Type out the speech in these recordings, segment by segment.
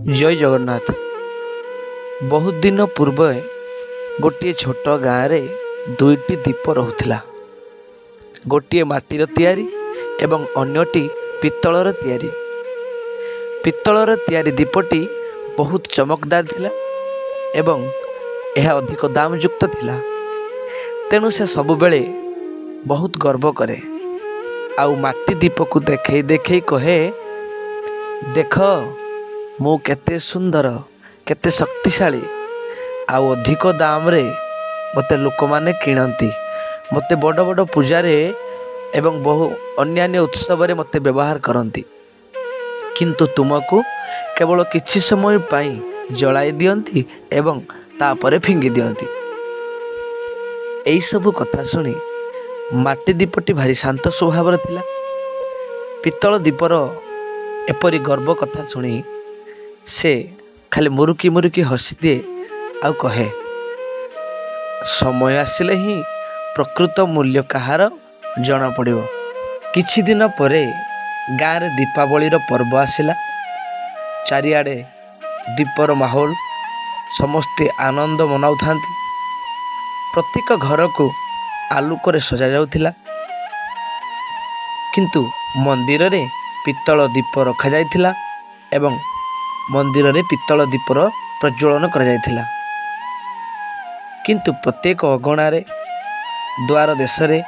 जय जगन्नाथ। बहुत दिन पूर्व गोटे छोट गाँव में दुईटी दीप रहुथिला। गोटे माटीर तैयारी एवं अन्यटी पित्तलर तैयारी। पित्तलर तैयारी दीपटी बहुत चमकदार थिला एवं यह अधिक दाम युक्त थिला। तेणु से सबुबेले बहुत गर्व करे। आउ माटी दीप को देखे देखे कहे, देख मु केते सुंदर केते शक्तिशाली। आउ अधिक दाम रे मते लोक माने किणती, मते बड़ बड़ पूजारे एवं बहु अन्यान्य उत्सव रे मते व्यवहार करती, किंतु तुमको केवल किछि समय पाई जलाई दियंती एवं तापरे फिंगी दियंती। एई सब कथा सुनी माटी दीपटी भारी शांत स्वभाव थिला। पित्तल दीपर एपरी गर्व कथा सुनी से खाली मुरुकी मुरुकी हसी दिए आउ कहे, समय आसिले ही प्रकृत मूल्य कहार जना पड़िबो। किछि दिन परे गाँव रे दीपावली पर्व आसिला। चारिआडे दीपर माहौल, समस्ते आनंद मनाउ थांती। प्रत्येक घर को आलोकरे सजा जाउथिला, किंतु मंदिर रे पित्तल दीप रखा जाइथिला एवं मंदिर रे पित्तल दीपर प्रज्वलन करा जाइथिला। किंतु प्रत्येक अगणारे, द्वार देशरे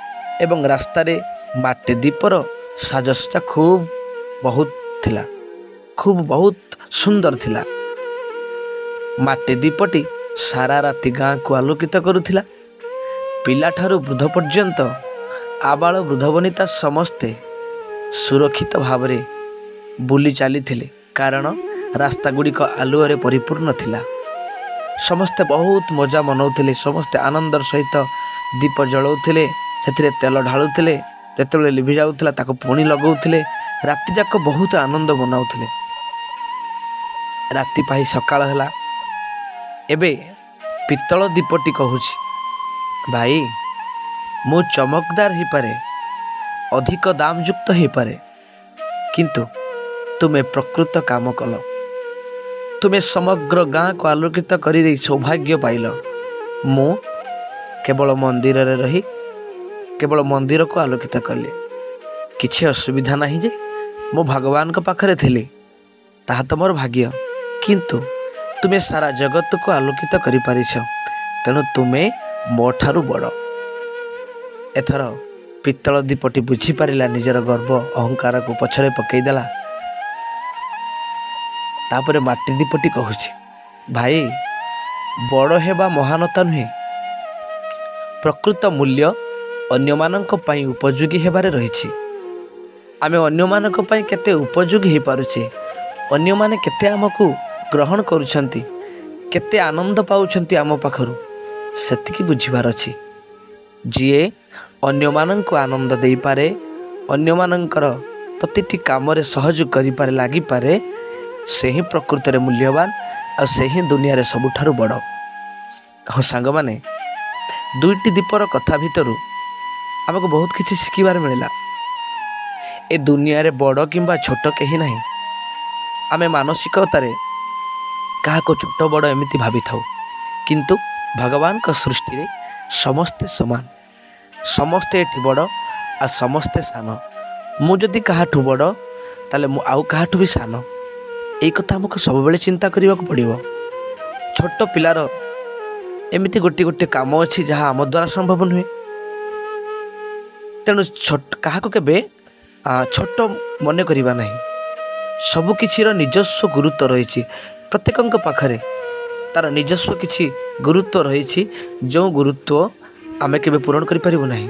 एवं रास्ता रे माटी दीपर साजसज्जा खूब बहुत सुंदर थिला। माटी दीपटी सारा राति गाँ को आलोकित करुथिला। पिला ठारू वृद्ध पर्यंत, आबाल वृद्ध वनिता समस्ते सुरक्षित भाव रे बुली चली, कारण रास्ता गुड़िक आलुअरे परिपूर्ण थिला। समस्ते बहुत मजा मनाउथिले, समस्ते आनंदर सहित दीप जलाउथिले, सेथिरे तेल ढालुथिले, जेतेबेले लिभि जाउथिला ताको पुणी लगाउथिले। राति जाक बहुत आनंद मनाउथिले। राति पाई सकाळ होला। एबे पित्तल दीपटी कहूछि, भाई मु चमकदार ही पारे, अधिक दाम युक्त ही पारे, किंतु तुमे प्रकृत काम कल। तुमे समग्र गाँ को आलोकित कर सौभाग्य पाइल। मु केवल मंदिर रे रही केवल मंदिर को आलोकित कली। किछि असुविधा नहीं जे मु भगवान को पाखरे थिली, ताहा तो मोर भाग्य। किंतु तुमे सारा जगत को आलोकित करि पारिछ, तेणु तुमे मो ठारू बड़। एथर पित्तल दीपटी बुझी पारिला निजर गर्व अहंकार को पछरे पकईदेला। तापरे माटी दीपटी कहूछि, भाई बड़ हेबा महानता नुहे, प्रकृत मूल्य अन्य मानक पई उपयोगी हेबारे रहिछि। आमे अन्य मानक पई केते उपयोगी हे पारुछे, अन्य माने केते हमकु ग्रहण करूछंती, केते आनंद पाउछंती आम पाखरु, सेतिकी बुझिबार अछि। जिए अन्य मानक आनंद देई पारे, अन्य मानकर प्रतिटी काम रे सहयोग करि पारे, लागि पारे, से ही प्रकृत रे मूल्यवान और से ही दुनिया रे सबुठारु बड़। हाँ सांग माने, दुईटी दीपर कथा भितरु आमको बहुत किछि शिखिबार मिलला। ए दुनिया रे बड़ किंबा छोट केही नाही। आमे मानसिकतारे काहाको छोट बड़ एमिति भाबी थाउ, किंतु भगवान का सृष्टि रे समस्ते समान, समस्ते एठी बड़ आ समस्ते सान। मु जदि काहाठु बड़ ताले मु आउ काहाठु भी सान। एई कथा हमको सब बेले चिंता करिवा को पड़िबो। छोट पिलार एमिति गोटे गोटे काम अछि जहा आम द्वारा संभव नुहे। तेणु छोट काहाको केबे छोट मने करिवा नाही। सबु किछिर निजस्व गुरुत्व रहिछि। प्रत्येकଙ୍କ पाखरे तार निजस्व किछि गुरुत्व रहिछि, जो गुरुत्व आमे केबे पूरण करि परिबो नाही।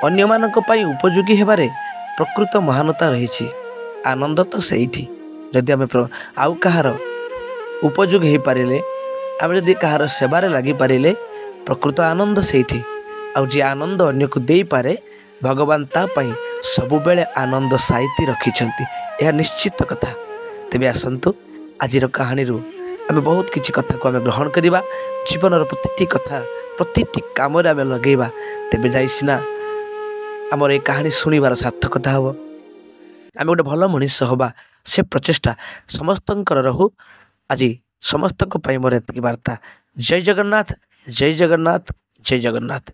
अन्य मानक पई उपयोगी हेबारे प्रकृत महानता रहिछि। आनंद तो सेइठी जदि आमे आउ कहार उपयोगी हे पारिले, आमे जदि कहार सेवारे लागि पारिले, प्रकृत आनंद सेइठी। आउ जे आनंद अन्य को देई पारे, भगवान ता पई सबु बेले आनंद साइती रखिछंती। यह निश्चित कथा। तेबे आसंतु आजिर कहानी रु आमे बहुत किछि कथा को आमे ग्रहण करिबा। जीवनर प्रतिटी कथा प्रतिटी काम रे आमे लगेइबा, तेबे जाई सिना हमर ए कहानी सुनिबार सार्थकता हबो। ଆମେ ଗୋଟେ ଭଲ ମଣିଷ ହେବା ସେ ପ୍ରଚେଷ୍ଟା ସମସ୍ତଙ୍କର ରହୁ। ଆଜି ସମସ୍ତଙ୍କ ପାଇଁ ମୋର ଏତିକି ବାର୍ତ୍ତା। ଜୟ ଜଗନ୍ନାଥ, ଜୟ ଜଗନ୍ନାଥ, ଜୟ ଜଗନ୍ନାଥ।